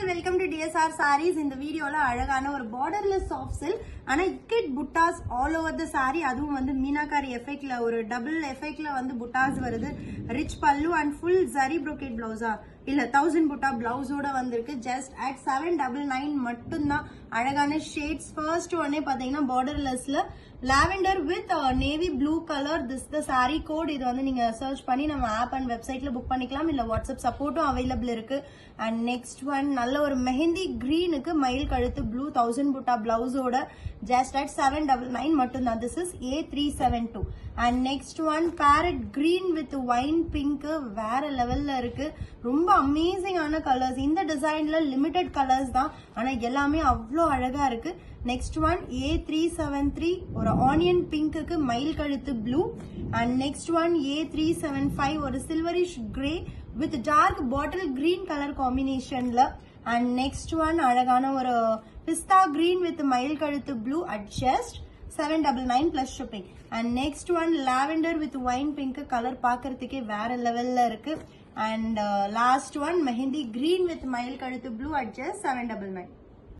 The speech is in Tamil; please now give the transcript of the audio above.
welcome to DSR sarees. இந்த வீடியோல அழகான ஒரு borderless soft silk ஆனா ikat buttas all over the saree. அதுவும் வந்து மீனாகாரி எஃபெக்ட்ல ஒரு டபுள் எஃபெக்ட்ல வந்து புட்டாஸ் வருது. ரிச் பல்லு and full zari brocade blouse இல்ல 1000 புட்டா பிளவுஸோட வந்திருக்கு. ஜஸ்ட் at 799 மட்டும்தான். அழகான ஷேட்ஸ். ஃபர்ஸ்ட் ஒன்னே பாத்தீங்கன்னா borderlessல lavender with navy blue color. This the saree code. இது வந்து நீங்க சர்ச் பண்ணி நம்ம ஆப் அண்ட் வெப்சைட்ல புக் பண்ணிக்கலாம். இல்ல வாட்ஸ்அப் சப்போர்ட்டும் அவைலபிள் இருக்கு. அண்ட் நெக்ஸ்ட் ஒன் நல்ல ஒரு மெஹந்தி கிரீனுக்கு மயில் கழுத்து ப்ளூ 1000 புட்டா பிளவுஸோட ஜஸ்ட் at 799 மட்டும்தான். This is A372. And next one farad green with wine pink வேற லெவல்ல இருக்கு. ரொம்ப அமேசிங்கான கலர்ஸ். இந்த டிசைன்ல லிமிடெட் கலர்ஸ் தான், ஆனா எல்லாமே அவ்வளோ அழகா இருக்கு. நெக்ஸ்ட் ஒன் A373 ஒரு ஆனியன் பிங்க்கு மயில் கழுத்து blue. And next one A375 ஒரு silverish grey with dark bottle green colour காம்பினேஷன்ல. அண்ட் நெக்ஸ்ட் ஒன் அழகான ஒரு பிஸ்தா கிரீன் வித் மயில் கழுத்து blue at just 799 plus shipping. And next one lavender with wine pink colour பாக்குறதுக்கே வேற லெவல்ல இருக்கு. And last one mehndi green with மயில் கழுத்து ப்ளூ அட் ஜஸ்ட் 799.